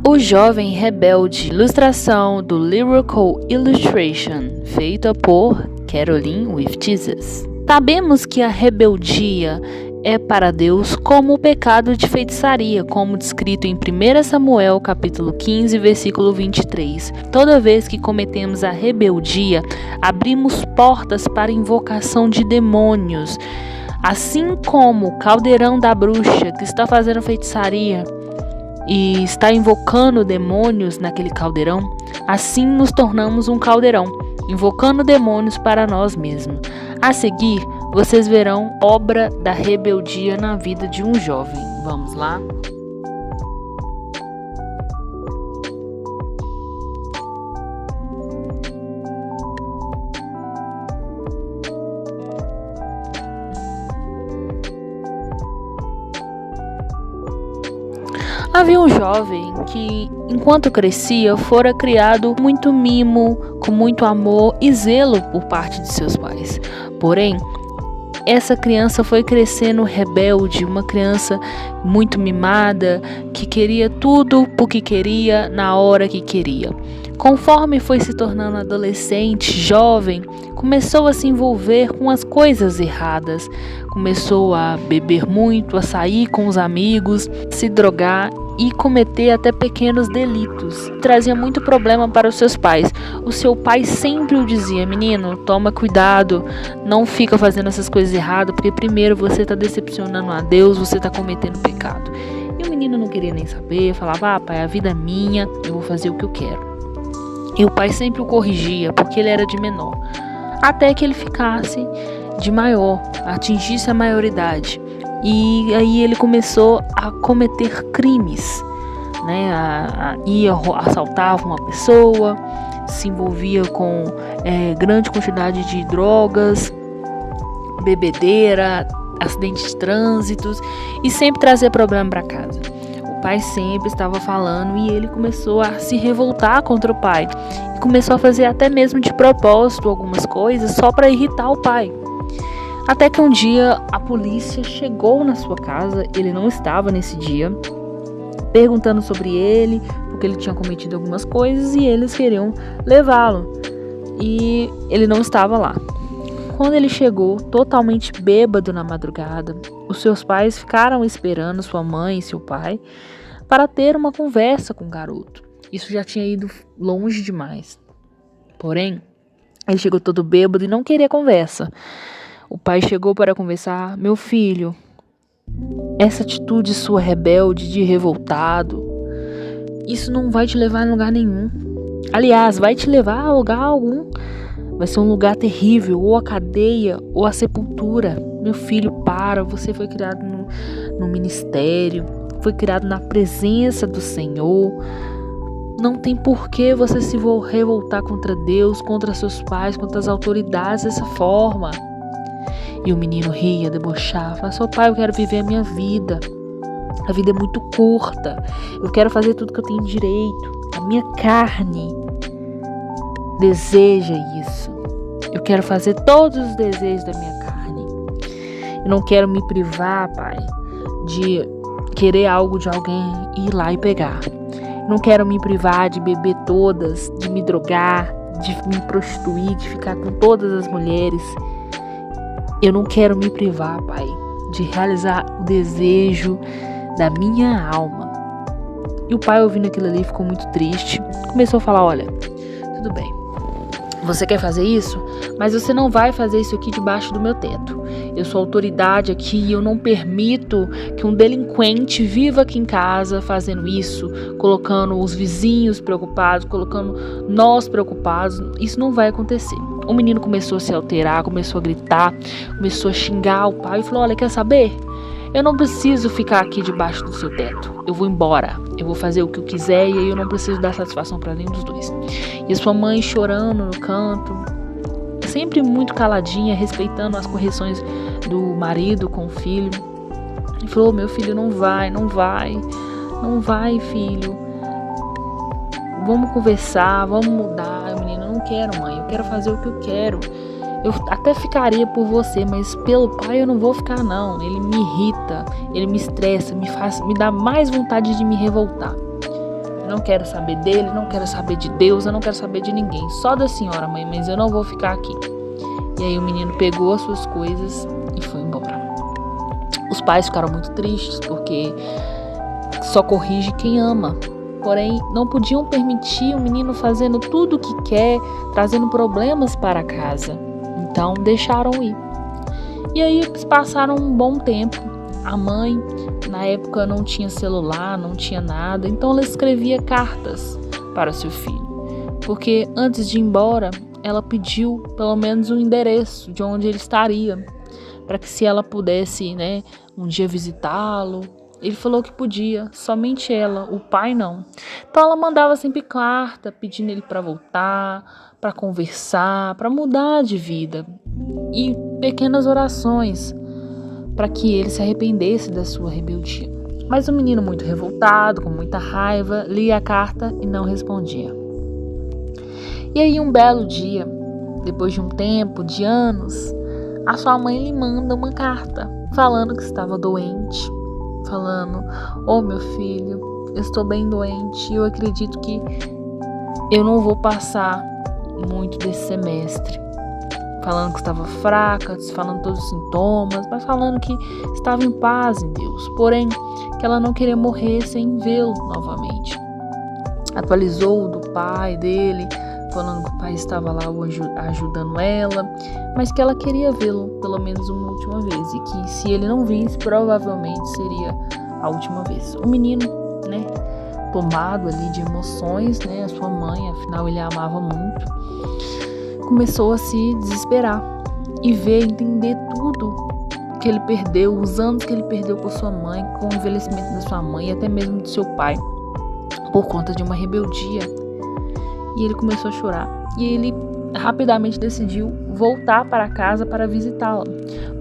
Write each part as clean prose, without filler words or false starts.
O Jovem Rebelde, ilustração do Lyrical Illustration, feita por Caroline with Jesus. Sabemos que a rebeldia é para Deus como o pecado de feitiçaria, como descrito em 1 Samuel capítulo 15, versículo 23. Toda vez que cometemos a rebeldia, abrimos portas para a invocação de demônios. Assim como o caldeirão da bruxa que está fazendo feitiçaria e está invocando demônios naquele caldeirão, assim nos tornamos um caldeirão, invocando demônios para nós mesmos. A seguir, vocês verão obra da rebeldia na vida de um jovem. Vamos lá? Havia um jovem que, enquanto crescia, fora criado com muito mimo, com muito amor e zelo por parte de seus pais. Porém, essa criança foi crescendo rebelde, uma criança muito mimada, que queria tudo porque queria, na hora que queria. Conforme foi se tornando adolescente, jovem, começou a se envolver com as coisas erradas. Começou a beber muito, a sair com os amigos, se drogar e cometer até pequenos delitos. Trazia muito problema para os seus pais. O seu pai sempre o dizia: menino, toma cuidado, não fica fazendo essas coisas erradas, porque primeiro você está decepcionando a Deus, você está cometendo pecado. E o menino não queria nem saber, falava: pai, a vida é minha, eu vou fazer o que eu quero. E o pai sempre o corrigia, porque ele era de menor, até que ele ficasse de maior, atingisse a maioridade. E aí ele começou a cometer crimes, né? Assaltava uma pessoa, se envolvia com grande quantidade de drogas, bebedeira, acidentes de trânsito e sempre trazia problema para casa. O pai sempre estava falando e ele começou a se revoltar contra o pai. E começou a fazer até mesmo de propósito algumas coisas só para irritar o pai. Até que um dia a polícia chegou na sua casa, ele não estava nesse dia, perguntando sobre ele, porque ele tinha cometido algumas coisas e eles queriam levá-lo. E ele não estava lá. Quando ele chegou, totalmente bêbado na madrugada, os seus pais ficaram esperando sua mãe e seu pai para ter uma conversa com o garoto. Isso já tinha ido longe demais. Porém, ele chegou todo bêbado e não queria conversa. O pai chegou para conversar: meu filho, essa atitude sua rebelde, de revoltado, isso não vai te levar a lugar nenhum. Aliás, vai te levar a lugar algum. Vai ser um lugar terrível, ou a cadeia, ou a sepultura. Meu filho, você foi criado no ministério, foi criado na presença do Senhor. Não tem por que você se revoltar contra Deus, contra seus pais, contra as autoridades dessa forma. E o menino ria, debochava: falava: seu pai, eu quero viver a minha vida. A vida é muito curta. Eu quero fazer tudo que eu tenho direito. A minha carne deseja isso. Eu quero fazer todos os desejos da minha carne. Eu não quero me privar, pai, de querer algo de alguém e ir lá e pegar. Eu não quero me privar de beber todas, de me drogar, de me prostituir, de ficar com todas as mulheres. Eu não quero me privar, pai, de realizar o desejo da minha alma. E o pai, ouvindo aquilo ali, ficou muito triste. Começou a falar: olha, tudo bem, você quer fazer isso? Mas você não vai fazer isso aqui debaixo do meu teto. Eu sou autoridade aqui e eu não permito que um delinquente viva aqui em casa fazendo isso, colocando os vizinhos preocupados, colocando nós preocupados. Isso não vai acontecer. O menino começou a se alterar, começou a gritar, começou a xingar o pai e falou: olha, quer saber? Eu não preciso ficar aqui debaixo do seu teto. Eu vou embora. Eu vou fazer o que eu quiser e aí eu não preciso dar satisfação para nenhum dos dois. E a sua mãe chorando no canto, sempre muito caladinha, respeitando as correções do marido com o filho. E falou: meu filho, não vai, filho. Vamos conversar, vamos mudar. O menino: não quero, mãe, eu quero fazer o que eu quero. Eu até ficaria por você, mas pelo pai eu não vou ficar, não. Ele me irrita, ele me estressa, me dá mais vontade de me revoltar. Não quero saber dele, não quero saber de Deus, eu não quero saber de ninguém. Só da senhora, mãe, mas eu não vou ficar aqui. E aí o menino pegou as suas coisas e foi embora. Os pais ficaram muito tristes, porque só corrige quem ama. Porém, não podiam permitir o menino fazendo tudo o que quer, trazendo problemas para casa. Então, deixaram ir. E aí, eles passaram um bom tempo. A mãe, na época, não tinha celular, não tinha nada. Então, ela escrevia cartas para seu filho. Porque, antes de ir embora, ela pediu, pelo menos, um endereço de onde ele estaria. Para que, se ela pudesse, um dia visitá-lo. Ele falou que podia, somente ela, o pai não. Então ela mandava sempre carta, pedindo ele para voltar, para conversar, para mudar de vida. E pequenas orações para que ele se arrependesse da sua rebeldia. Mas o menino, muito revoltado, com muita raiva, lia a carta e não respondia. E aí um belo dia, depois de um tempo, de anos, a sua mãe lhe manda uma carta falando que estava doente. Falando, meu filho, eu estou bem doente e eu acredito que eu não vou passar muito desse semestre. Falando que estava fraca, falando todos os sintomas, mas falando que estava em paz em Deus. Porém, que ela não queria morrer sem vê-lo novamente. Atualizou do pai dele, falando que o pai estava lá ajudando ela, mas que ela queria vê-lo pelo menos uma última vez e que se ele não visse, provavelmente seria a última vez. O menino, tomado ali de emoções, a sua mãe, afinal ele a amava muito, começou a se desesperar e entender tudo que ele perdeu, os anos que ele perdeu com sua mãe, com o envelhecimento da sua mãe e até mesmo do seu pai, por conta de uma rebeldia. E ele começou a chorar. E ele rapidamente decidiu voltar para casa para visitá-la.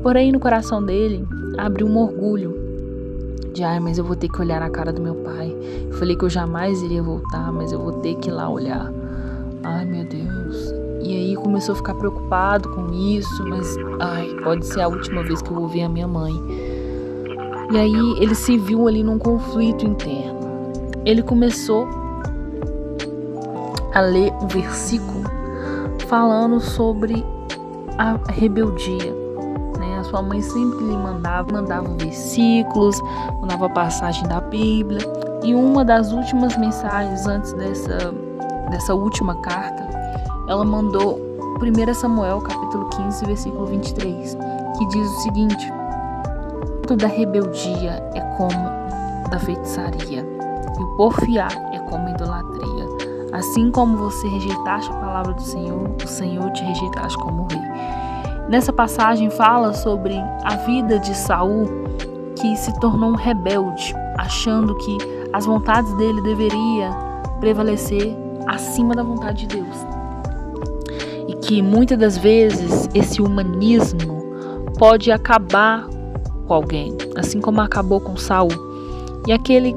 Porém, no coração dele, abriu um orgulho. De, mas eu vou ter que olhar na cara do meu pai. Eu falei que eu jamais iria voltar, mas eu vou ter que ir lá olhar. Ai, meu Deus. E aí começou a ficar preocupado com isso. Mas, pode ser a última vez que eu vou ver a minha mãe. E aí ele se viu ali num conflito interno. Ele começou a ler um versículo falando sobre a rebeldia. A sua mãe sempre lhe mandava versículos, mandava passagem da Bíblia. E uma das últimas mensagens antes dessa última carta, ela mandou 1 Samuel, capítulo 15, versículo 23, que diz o seguinte: da rebeldia é como da feitiçaria, e o porfiar é como idolatria. Assim como você rejeitaste a palavra do Senhor, o Senhor te rejeitaste como rei. Nessa passagem fala sobre a vida de Saul, que se tornou um rebelde, achando que as vontades dele deveriam prevalecer acima da vontade de Deus. E que muitas das vezes esse humanismo pode acabar com alguém, assim como acabou com Saul. E aquele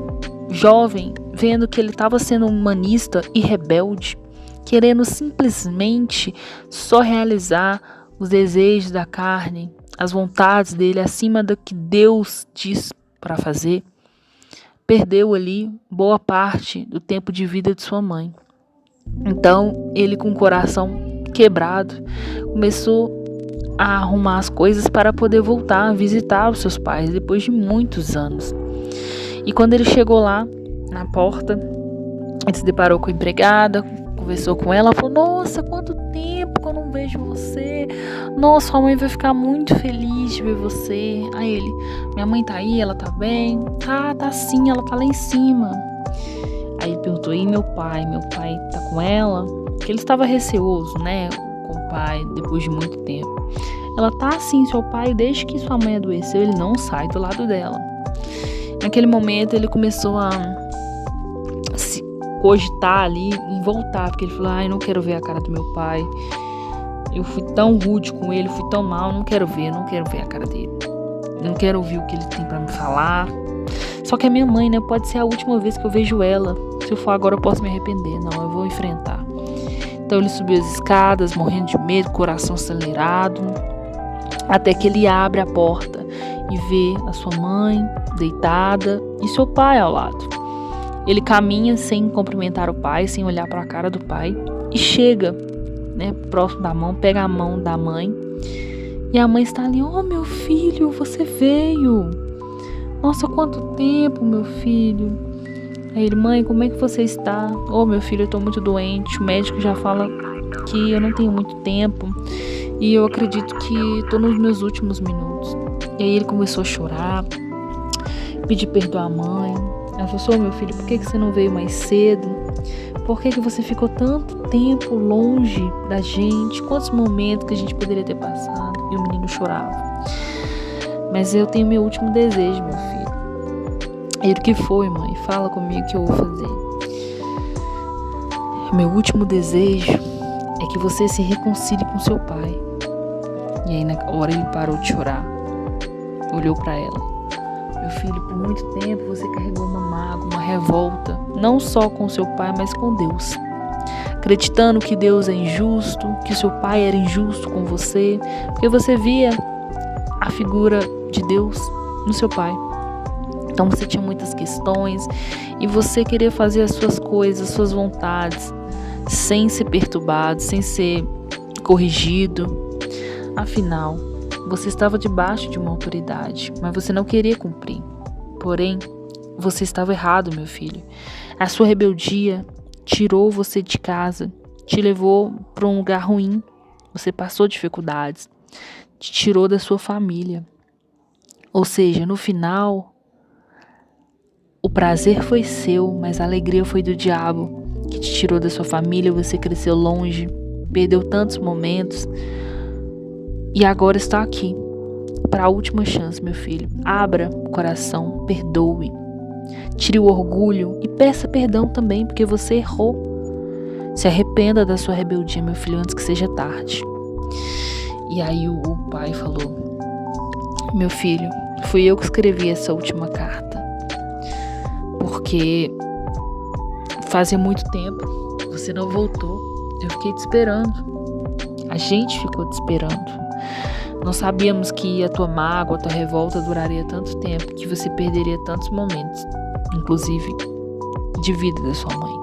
jovem, vendo que ele estava sendo humanista e rebelde, querendo simplesmente só realizar os desejos da carne, as vontades dele acima do que Deus diz para fazer, perdeu ali boa parte do tempo de vida de sua mãe. Então, ele com o coração quebrado, começou a arrumar as coisas para poder voltar a visitar os seus pais depois de muitos anos. E quando ele chegou lá, na porta, ele se deparou com a empregada, conversou com ela, falou: nossa, quanto tempo que eu não vejo você, nossa, sua mãe vai ficar muito feliz de ver você. Aí ele: minha mãe tá aí, ela tá bem? Tá sim, ela tá lá em cima. Aí ele perguntou: e meu pai tá com ela? Porque ele estava receoso, com o pai, depois de muito tempo. Ela: tá sim, seu pai, desde que sua mãe adoeceu, ele não sai do lado dela. Naquele momento ele começou a se cogitar ali em voltar, porque ele falou: eu não quero ver a cara do meu pai, eu fui tão rude com ele, fui tão mal, não quero ver a cara dele, não quero ouvir o que ele tem pra me falar. Só que a minha mãe, pode ser a última vez que eu vejo ela, se eu for agora eu posso me arrepender, não, eu vou enfrentar. Então ele subiu as escadas, morrendo de medo, coração acelerado, até que ele abre a porta e vê a sua mãe deitada e seu pai ao lado. Ele caminha sem cumprimentar o pai, sem olhar para a cara do pai, e chega, né, próximo da mão, pega a mão da mãe, e a mãe está ali: "Oh, meu filho, você veio. Nossa, quanto tempo, meu filho." Aí ele: "Mãe, como é que você está?" "Oh, meu filho, eu tô muito doente, o médico já fala que eu não tenho muito tempo, e eu acredito que tô nos meus últimos minutos." E aí ele começou a chorar, pedir perdão à mãe. Ela falou: "Ô, meu filho, por que você não veio mais cedo? Por que você ficou tanto tempo longe da gente? Quantos momentos que a gente poderia ter passado?" E o menino chorava. "Mas eu tenho meu último desejo, meu filho." Ele: "O que foi, mãe? Fala comigo que eu vou fazer." "Meu último desejo é que você se reconcilie com seu pai." E aí na hora ele parou de chorar, olhou para ela: "Meu filho, por muito tempo você carregou uma mágoa, uma revolta, não só com seu pai, mas com Deus, acreditando que Deus é injusto, que seu pai era injusto com você, porque você via a figura de Deus no seu pai. Então você tinha muitas questões e você queria fazer as suas coisas, as suas vontades, sem ser perturbado, sem ser corrigido. Afinal, você estava debaixo de uma autoridade, mas você não queria cumprir. Porém, você estava errado, meu filho. A sua rebeldia tirou você de casa, te levou para um lugar ruim. Você passou dificuldades, te tirou da sua família. Ou seja, no final, o prazer foi seu, mas a alegria foi do diabo, que te tirou da sua família. Você cresceu longe, perdeu tantos momentos e agora está aqui para a última chance, meu filho. Abra o coração, perdoe, tire o orgulho e peça perdão também, porque você errou. Se arrependa da sua rebeldia, meu filho, antes que seja tarde." E aí o pai falou: "Meu filho, fui eu que escrevi essa última carta, porque fazia muito tempo, você não voltou, eu fiquei te esperando, a gente ficou te esperando. Nós sabíamos que a tua mágoa, a tua revolta duraria tanto tempo, que você perderia tantos momentos, inclusive de vida da sua mãe."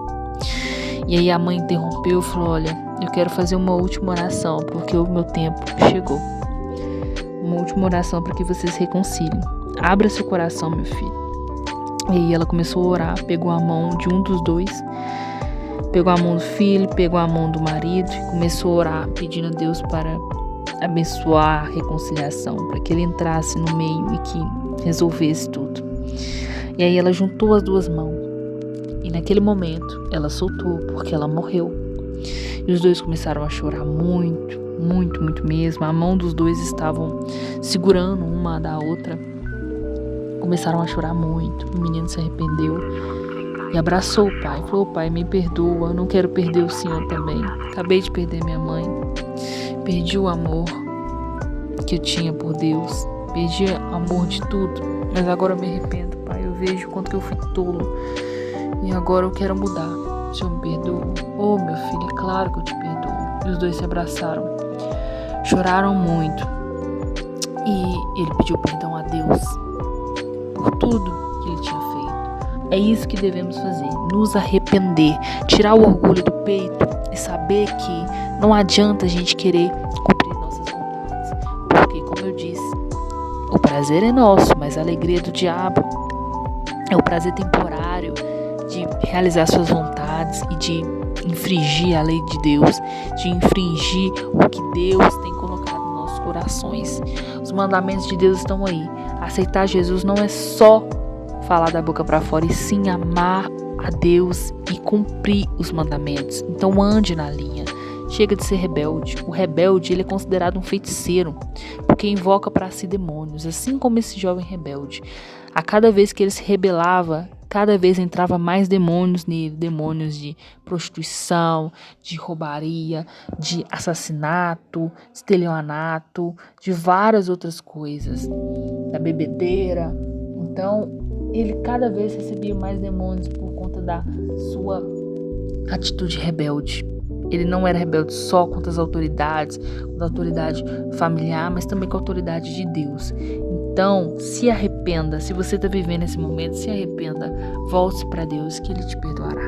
E aí a mãe interrompeu e falou: "Olha, eu quero fazer uma última oração, porque o meu tempo chegou. Uma última oração para que vocês se reconciliem. Abra seu coração, meu filho." E aí ela começou a orar, pegou a mão de um dos dois, pegou a mão do filho, pegou a mão do marido e começou a orar, pedindo a Deus para abençoar a reconciliação, para que ele entrasse no meio e que resolvesse tudo. E aí ela juntou as duas mãos e naquele momento ela soltou, porque ela morreu. E os dois começaram a chorar muito, muito, muito mesmo. A mão dos dois estavam segurando uma da outra. Começaram a chorar muito. O menino se arrependeu e abraçou o pai. Falou: "Pai, me perdoa, eu não quero perder o senhor também. Acabei de perder minha mãe. Perdi o amor que eu tinha por Deus. Perdi o amor de tudo. Mas agora eu me arrependo, pai. Eu vejo o quanto que eu fui tolo. E agora eu quero mudar. O senhor me perdoa?" "Oh, meu filho, é claro que eu te perdoo." E os dois se abraçaram. Choraram muito. E ele pediu perdão a Deus por tudo que ele tinha feito. É isso que devemos fazer. Nos arrepender. Tirar o orgulho do peito e saber que não adianta a gente querer cumprir nossas vontades. Porque, como eu disse, o prazer é nosso, mas a alegria é do diabo. É o prazer temporário de realizar suas vontades e de infringir a lei de Deus, de infringir o que Deus tem colocado nos nossos corações. Os mandamentos de Deus estão aí. Aceitar Jesus não é só falar da boca para fora, e sim amar a Deus e cumprir os mandamentos. Então ande na linha. Chega de ser rebelde. O rebelde, ele é considerado um feiticeiro, porque invoca para si demônios, assim como esse jovem rebelde. A cada vez que ele se rebelava, cada vez entrava mais demônios nele, demônios de prostituição, de roubaria, de assassinato, estelionato, de várias outras coisas, da bebedeira. Então, ele cada vez recebia mais demônios por conta da sua atitude rebelde. Ele não era rebelde só contra as autoridades, contra a autoridade familiar, mas também com a autoridade de Deus. Então, se arrependa. Se você está vivendo esse momento, se arrependa. Volte para Deus, que Ele te perdoará.